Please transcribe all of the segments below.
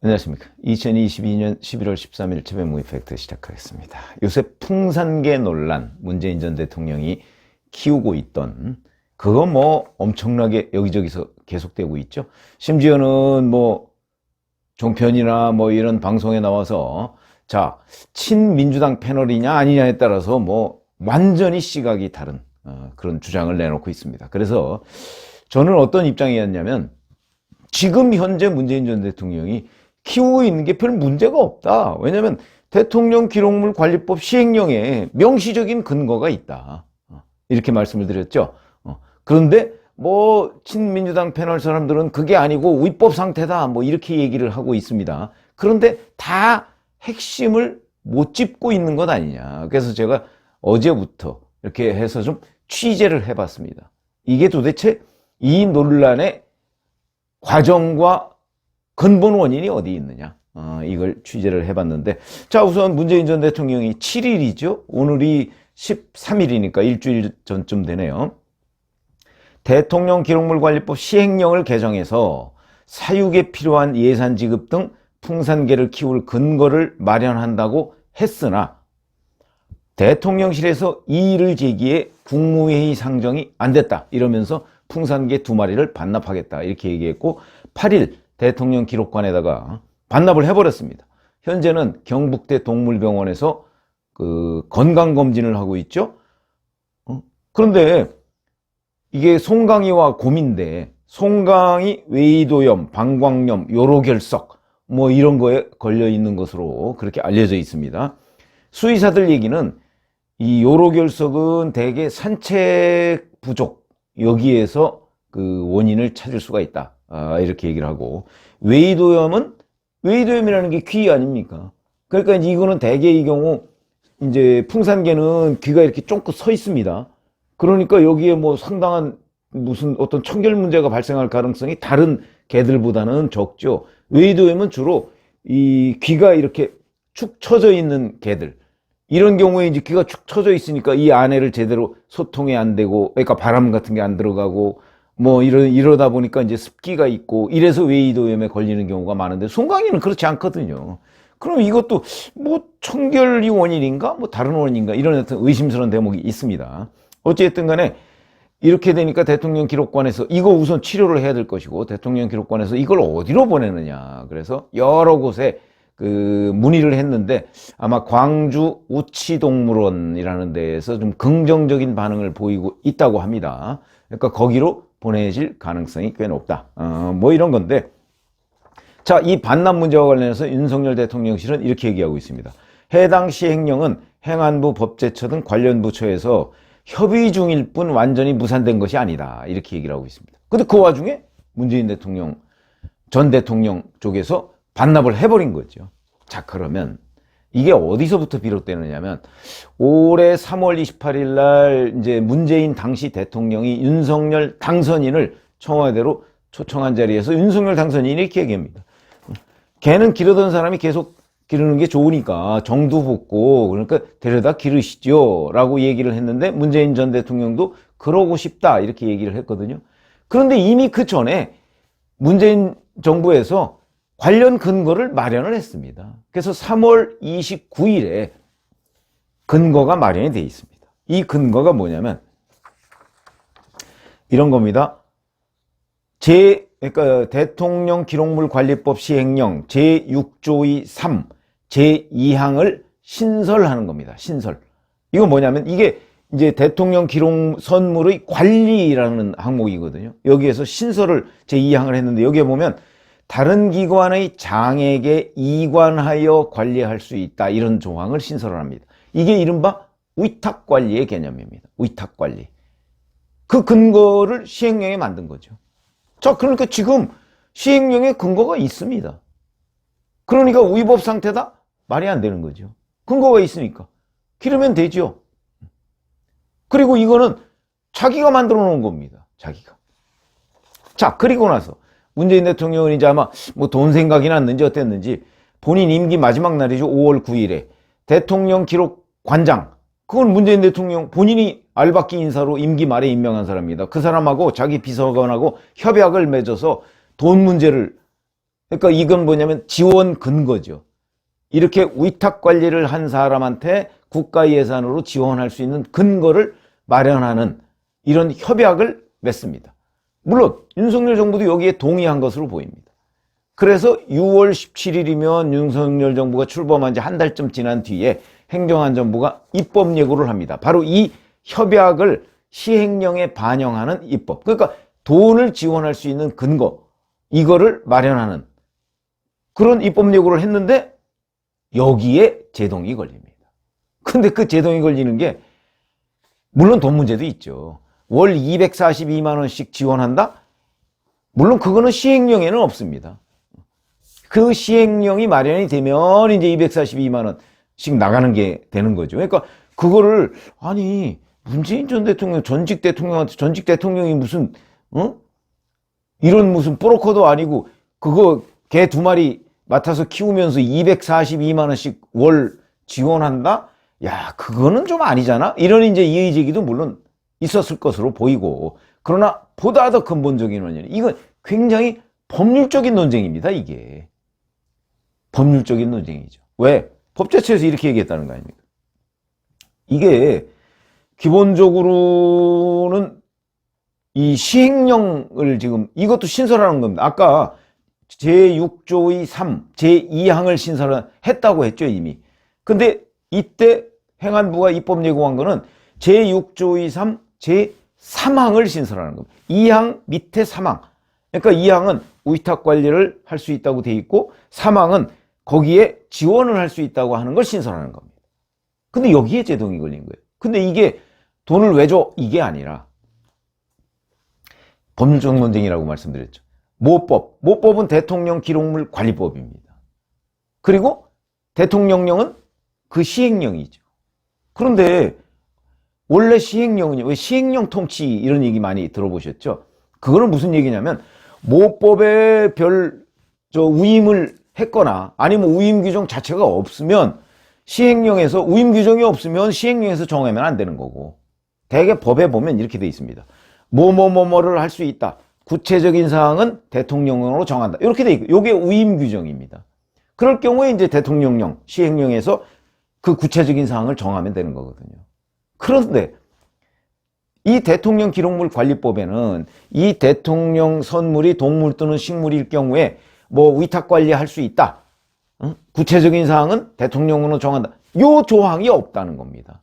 안녕하십니까. 2022년 11월 13일 최변 무이팩트 시작하겠습니다. 요새 풍산계 논란, 문재인 전 대통령이 키우고 있던 그거 엄청나게 여기저기서 계속되고 있죠. 심지어는 종편이나 이런 방송에 나와서 자, 친민주당 패널이냐 아니냐에 따라서 완전히 시각이 다른 그런 주장을 내놓고 있습니다. 그래서 저는 어떤 입장이었냐면 지금 현재 문재인 전 대통령이 키우고 있는 게 별 문제가 없다. 왜냐하면 대통령 기록물 관리법 시행령에 명시적인 근거가 있다. 이렇게 말씀을 드렸죠. 그런데 친민주당 패널 사람들은 그게 아니고 위법 상태다. 이렇게 얘기를 하고 있습니다. 그런데 다 핵심을 못 짚고 있는 것 아니냐. 그래서 제가 어제부터 이렇게 해서 좀 취재를 해봤습니다. 이게 도대체 이 논란의 과정과 근본 원인이 어디 있느냐, 이걸 취재를 해봤는데, 자, 우선 문재인 전 대통령이 7일이죠. 오늘이 13일이니까 일주일 전쯤 되네요. 대통령 기록물 관리법 시행령을 개정해서 사육에 필요한 예산 지급 등 풍산계를 키울 근거를 마련한다고 했으나 대통령실에서 이의를 제기해 국무회의 상정이 안 됐다 이러면서 풍산개 2마리를 반납하겠다 이렇게 얘기했고, 8일 대통령 기록관에다가 반납을 해버렸습니다. 현재는 경북대 동물병원에서 건강검진을 하고 있죠. 그런데 이게 송강이와 곰인데, 송강이 외이도염, 방광염, 요로결석 이런 거에 걸려 있는 것으로 그렇게 알려져 있습니다. 수의사들 얘기는 이 요로결석은 대개 산책 부족, 여기에서 그 원인을 찾을 수가 있다. 이렇게 얘기를 하고, 외이도염이라는 게 귀 아닙니까? 그러니까 이거는 대개의 경우 이제 풍산개는 귀가 이렇게 쫑긋 서 있습니다. 그러니까 여기에 상당한 무슨 어떤 청결 문제가 발생할 가능성이 다른 개들보다는 적죠. 외이도염은 주로 이 귀가 이렇게 축 처져 있는 개들, 이런 경우에 이제 귀가 축 처져 있으니까 이 안에를 제대로 소통이 안 되고, 그러니까 바람 같은 게 안 들어가고 이러다 보니까 이제 습기가 있고, 이래서 외이도염에 걸리는 경우가 많은데, 송강이는 그렇지 않거든요. 그럼 이것도 청결이 원인인가? 다른 원인인가? 이런 어떤 의심스러운 대목이 있습니다. 어쨌든 간에 이렇게 되니까 대통령 기록관에서 이거 우선 치료를 해야 될 것이고, 대통령 기록관에서 이걸 어디로 보내느냐. 그래서 여러 곳에 문의를 했는데, 아마 광주 우치동물원이라는 데에서 좀 긍정적인 반응을 보이고 있다고 합니다. 그러니까 거기로 보내질 가능성이 꽤 높다. 이런 건데, 자, 이 반납 문제와 관련해서 윤석열 대통령실은 이렇게 얘기하고 있습니다. 해당 시행령은 행안부, 법제처 등 관련 부처에서 협의 중일 뿐 완전히 무산된 것이 아니다. 이렇게 얘기를 하고 있습니다. 근데 그 와중에 문재인 대통령, 전 대통령 쪽에서 반납을 해버린 거죠. 자, 그러면 이게 어디서부터 비롯되느냐면, 올해 3월 28일 날 이제 문재인 당시 대통령이 윤석열 당선인을 청와대로 초청한 자리에서 윤석열 당선인이 이렇게 얘기합니다. 개는 기르던 사람이 계속 기르는 게 좋으니까 정두 붓고 그러니까 데려다 기르시죠 라고 얘기를 했는데, 문재인 전 대통령도 그러고 싶다 이렇게 얘기를 했거든요. 그런데 이미 그 전에 문재인 정부에서 관련 근거를 마련을 했습니다. 그래서 3월 29일에 근거가 마련이 되어 있습니다. 이 근거가 뭐냐면 이런 겁니다. 그러니까 대통령 기록물 관리법 시행령 제6조의 3, 제2항을 신설하는 겁니다. 신설. 이거 뭐냐면 이게 이제 대통령 기록 선물의 관리라는 항목이거든요. 여기에서 신설을 제2항을 했는데, 여기에 보면 다른 기관의 장에게 이관하여 관리할 수 있다, 이런 조항을 신설을 합니다. 이게 이른바 위탁관리의 개념입니다. 위탁관리. 그 근거를 시행령에 만든 거죠. 자, 그러니까 지금 시행령에 근거가 있습니다. 그러니까 위법 상태다? 말이 안 되는 거죠. 근거가 있으니까 기르면 되죠. 그리고 이거는 자기가 만들어 놓은 겁니다. 자기가. 자, 그리고 나서 문재인 대통령은 이제 아마 돈 생각이 났는지 어땠는지 본인 임기 마지막 날이죠. 5월 9일에 대통령 기록 관장, 그건 문재인 대통령 본인이 알박기 인사로 임기 말에 임명한 사람입니다. 그 사람하고 자기 비서관하고 협약을 맺어서 돈 문제를 그러니까 이건 뭐냐면 지원 근거죠. 이렇게 위탁 관리를 한 사람한테 국가 예산으로 지원할 수 있는 근거를 마련하는 이런 협약을 맺습니다. 물론 윤석열 정부도 여기에 동의한 것으로 보입니다. 그래서 6월 17일이면 윤석열 정부가 출범한 지 한 달쯤 지난 뒤에 행정안전부가 입법 예고를 합니다. 바로 이 협약을 시행령에 반영하는 입법. 그러니까 돈을 지원할 수 있는 근거, 이거를 마련하는 그런 입법 예고를 했는데 여기에 제동이 걸립니다. 근데 그 제동이 걸리는 게 물론 돈 문제도 있죠. 월 242만 원씩 지원한다? 물론 그거는 시행령에는 없습니다. 그 시행령이 마련이 되면 이제 242만 원씩 나가는 게 되는 거죠. 그러니까 그거를 아니 문재인 전 대통령 전직 대통령한테 전직 대통령이 무슨 이런 무슨 브로커도 아니고 그거 개 2마리 맡아서 키우면서 242만 원씩 월 지원한다? 야, 그거는 좀 아니잖아? 이런 이제 이의 제기도 물론 있었을 것으로 보이고, 그러나 보다 더 근본적인 원인은 이건 굉장히 법률적인 논쟁입니다, 이게. 법률적인 논쟁이죠. 왜? 법제처에서 이렇게 얘기했다는 거 아닙니까? 이게 기본적으로는 이 시행령을 지금 이것도 신설하는 겁니다. 아까 제6조의 3, 제2항을 신설했다고 했죠, 이미. 근데 이때 행안부가 입법 예고한 거는 제6조의 3, 제3항을 신설하는 겁니다. 2항 밑에 3항. 그러니까 2항은 위탁 관리를 할 수 있다고 돼 있고 3항은 거기에 지원을 할 수 있다고 하는 걸 신설하는 겁니다. 근데 여기에 제동이 걸린 거예요. 근데 이게 돈을 왜 줘? 이게 아니라 법률적 논쟁이라고 말씀드렸죠. 모법은 대통령 기록물 관리법입니다. 그리고 대통령령은 그 시행령이죠. 그런데 원래 시행령은요, 왜 시행령 통치 이런 얘기 많이 들어보셨죠? 그거는 무슨 얘기냐면 모법에 우임을 했거나 아니면 우임 규정 자체가 없으면 시행령에서 우임 규정이 없으면 시행령에서 정하면 안 되는 거고, 대개 법에 보면 이렇게 돼 있습니다. 뭐뭐뭐뭐를 할 수 있다. 구체적인 사항은 대통령령으로 정한다. 이렇게 돼 있고, 이게 우임 규정입니다. 그럴 경우에 이제 대통령령, 시행령에서 그 구체적인 사항을 정하면 되는 거거든요. 그런데 이 대통령 기록물 관리법에는 이 대통령 선물이 동물 또는 식물일 경우에 뭐 위탁 관리할 수 있다. 구체적인 사항은 대통령으로 정한다. 요 조항이 없다는 겁니다.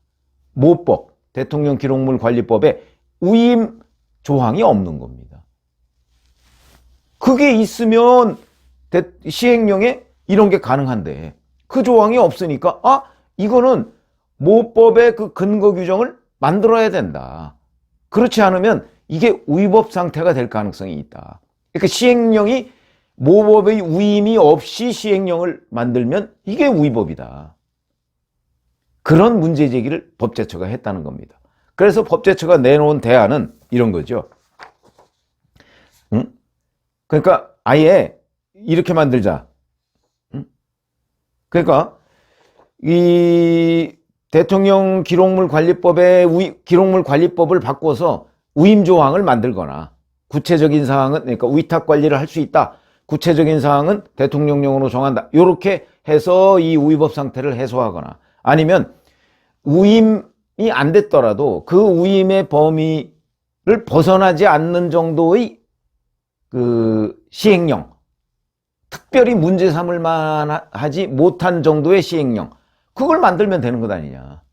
모법, 대통령 기록물 관리법에 우임 조항이 없는 겁니다. 그게 있으면 시행령에 이런 게 가능한데 그 조항이 없으니까 이거는 모법의 그 근거 규정을 만들어야 된다. 그렇지 않으면 이게 위법 상태가 될 가능성이 있다. 그러니까 시행령이 모법의 위임이 없이 시행령을 만들면 이게 위법이다. 그런 문제 제기를 법제처가 했다는 겁니다. 그래서 법제처가 내놓은 대안은 이런 거죠. 그러니까 아예 이렇게 만들자. 그러니까 이 대통령 기록물 관리법의 기록물 관리법을 바꿔서 우임 조항을 만들거나 구체적인 사항은 그러니까 위탁 관리를 할 수 있다. 구체적인 사항은 대통령령으로 정한다. 이렇게 해서 이 위법 상태를 해소하거나 아니면 우임이 안 됐더라도 그 우임의 범위를 벗어나지 않는 정도의 그 시행령, 특별히 문제 삼을 만하지 못한 정도의 시행령, 그걸 만들면 되는 것 아니냐.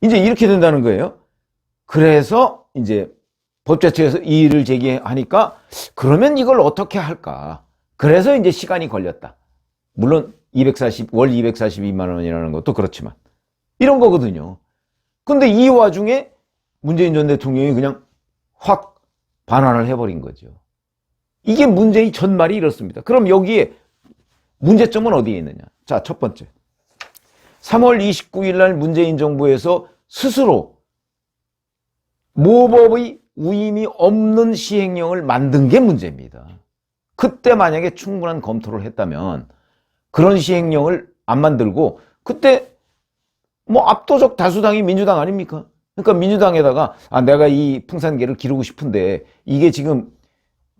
이제 이렇게 된다는 거예요. 그래서 이제 법제처에서 이의를 제기하니까 그러면 이걸 어떻게 할까. 그래서 이제 시간이 걸렸다. 물론 월 242만 원이라는 것도 그렇지만 이런 거거든요. 근데 이 와중에 문재인 전 대통령이 그냥 확 반환을 해버린 거죠. 이게 문제의 전말이 이렇습니다. 그럼 여기에 문제점은 어디에 있느냐. 자, 첫 번째. 3월 29일 날 문재인 정부에서 스스로 모법의 우임이 없는 시행령을 만든 게 문제입니다. 그때 만약에 충분한 검토를 했다면 그런 시행령을 안 만들고 그때 뭐 압도적 다수당이 민주당 아닙니까? 그러니까 민주당에다가 내가 이 풍산개를 기르고 싶은데 이게 지금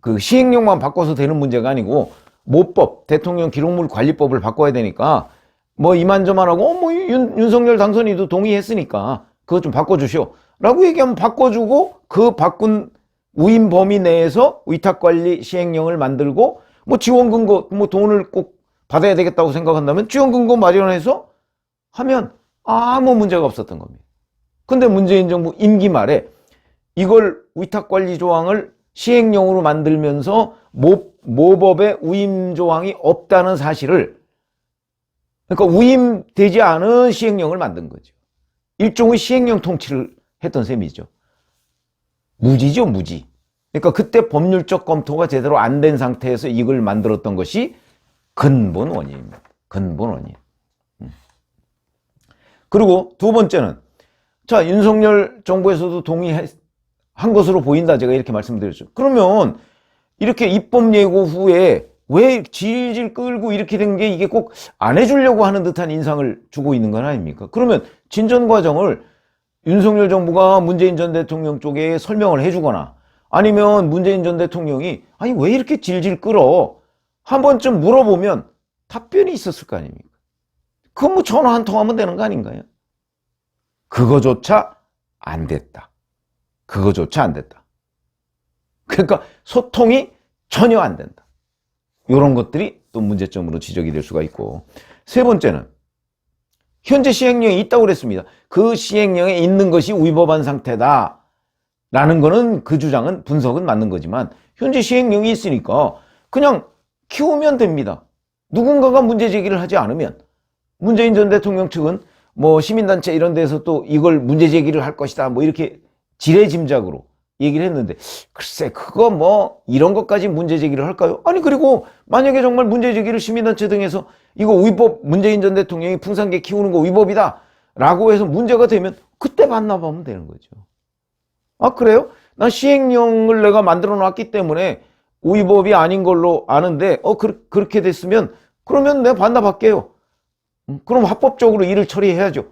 그 시행령만 바꿔서 되는 문제가 아니고 모법, 대통령 기록물 관리법을 바꿔야 되니까 뭐 이만저만하고 뭐 윤석열 당선인도 동의했으니까 그것 좀 바꿔주시오 라고 얘기하면 바꿔주고 그 바꾼 우임 범위 내에서 위탁관리 시행령을 만들고 뭐 지원금고 뭐 돈을 꼭 받아야 되겠다고 생각한다면 지원금고 마련해서 하면 아무 문제가 없었던 겁니다. 근데 문재인 정부 임기 말에 이걸 위탁관리 조항을 시행령으로 만들면서 모법에 우임 조항이 없다는 사실을, 그러니까 우임되지 않은 시행령을 만든 거죠. 일종의 시행령 통치를 했던 셈이죠. 무지죠, 무지. 그러니까 그때 법률적 검토가 제대로 안 된 상태에서 이걸 만들었던 것이 근본 원인입니다. 근본 원인. 그리고 두 번째는, 자, 윤석열 정부에서도 동의한 것으로 보인다. 제가 이렇게 말씀드렸죠. 그러면 이렇게 입법 예고 후에 왜 질질 끌고 이렇게 된 게 이게 꼭 안 해주려고 하는 듯한 인상을 주고 있는 건 아닙니까? 그러면 진전 과정을 윤석열 정부가 문재인 전 대통령 쪽에 설명을 해주거나 아니면 문재인 전 대통령이 아니 왜 이렇게 질질 끌어? 한 번쯤 물어보면 답변이 있었을 거 아닙니까? 그건 뭐 전화 한 통 하면 되는 거 아닌가요? 그거조차 안 됐다. 그거조차 안 됐다. 그러니까 소통이 전혀 안 된다. 이런 것들이 또 문제점으로 지적이 될 수가 있고, 세 번째는 현재 시행령이 있다고 그랬습니다. 그 시행령에 있는 것이 위법한 상태다 라는 거는, 그 주장은 분석은 맞는 거지만 현재 시행령이 있으니까 그냥 키우면 됩니다. 누군가가 문제 제기를 하지 않으면. 문재인 전 대통령 측은 뭐 시민단체 이런 데서 또 이걸 문제 제기를 할 것이다 뭐 이렇게 지레짐작으로 얘기를 했는데, 글쎄 그거 뭐 이런 것까지 문제 제기를 할까요? 아니, 그리고 만약에 정말 문제 제기를 시민단체 등에서 이거 위법, 문재인 전 대통령이 풍산개 키우는 거 위법이다 라고 해서 문제가 되면 그때 반납하면 되는 거죠. 아, 그래요? 난 시행령을 내가 만들어 놨기 때문에 위법이 아닌 걸로 아는데 그렇게 됐으면 그러면 내가 반납할게요. 그럼 합법적으로 일을 처리해야죠.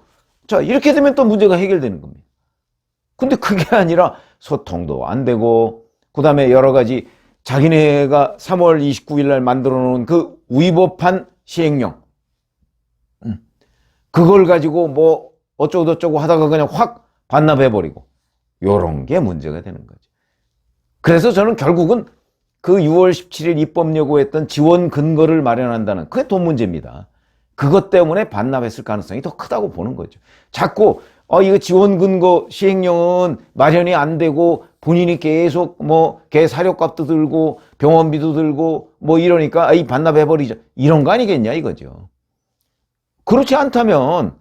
자, 이렇게 되면 또 문제가 해결되는 겁니다. 근데 그게 아니라 소통도 안 되고, 그 다음에 여러 가지 자기네가 3월 29일 날 만들어 놓은 그 위법한 시행령, 그걸 가지고 뭐 어쩌고저쩌고 하다가 그냥 확 반납해버리고, 요런 게 문제가 되는 거죠. 그래서 저는 결국은 그 6월 17일 입법 예고했던 지원 근거를 마련한다는, 그게 돈 문제입니다. 그것 때문에 반납했을 가능성이 더 크다고 보는 거죠. 자꾸 이거 지원 근거 시행령은 마련이 안 되고 본인이 계속 뭐 개 사료값도 들고 병원비도 들고 뭐 이러니까 반납해버리자, 이런 거 아니겠냐 이거죠. 그렇지 않다면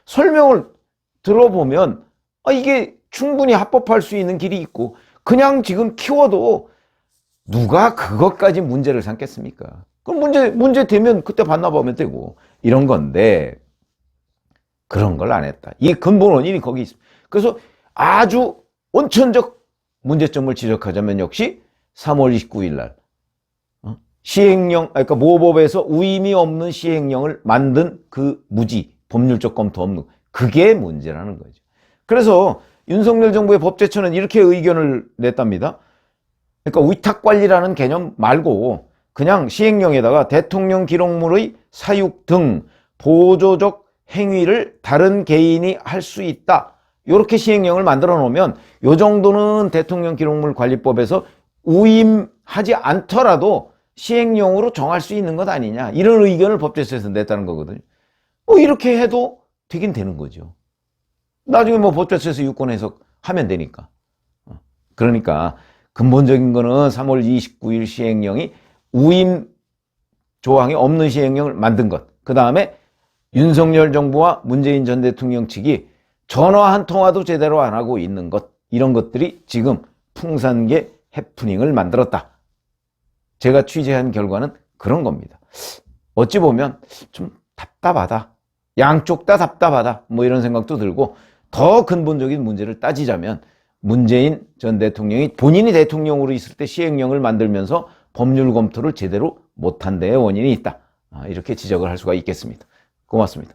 설명을 들어보면 이게 충분히 합법할 수 있는 길이 있고, 그냥 지금 키워도 누가 그것까지 문제를 삼겠습니까? 그럼 문제 되면 그때 반납하면 되고, 이런 건데 그런 걸 안 했다. 이 근본 원인이 거기 있습니다. 그래서 아주 원천적 문제점을 지적하자면 역시 3월 29일 날 시행령, 그러니까 모법에서 우임이 없는 시행령을 만든 그 무지, 법률적 검토 없는, 그게 문제라는 거죠. 그래서 윤석열 정부의 법제처는 이렇게 의견을 냈답니다. 그러니까 위탁관리라는 개념 말고 그냥 시행령에다가 대통령 기록물의 사육 등 보조적 행위를 다른 개인이 할 수 있다, 이렇게 시행령을 만들어 놓으면 이 정도는 대통령 기록물 관리법에서 우임하지 않더라도 시행령으로 정할 수 있는 것 아니냐, 이런 의견을 법제처에서 냈다는 거거든요. 이렇게 해도 되긴 되는 거죠. 나중에 뭐 법제처에서 유권 해석하면 되니까. 그러니까 근본적인 거는 3월 29일 시행령이 우임 조항이 없는 시행령을 만든 것, 그 다음에 윤석열 정부와 문재인 전 대통령 측이 전화 한 통화도 제대로 안 하고 있는 것, 이런 것들이 지금 풍산개 해프닝을 만들었다. 제가 취재한 결과는 그런 겁니다. 어찌 보면 좀 답답하다, 양쪽 다 답답하다, 뭐 이런 생각도 들고, 더 근본적인 문제를 따지자면 문재인 전 대통령이 본인이 대통령으로 있을 때 시행령을 만들면서 법률 검토를 제대로 못한 데에 원인이 있다, 이렇게 지적을 할 수가 있겠습니다. 고맙습니다.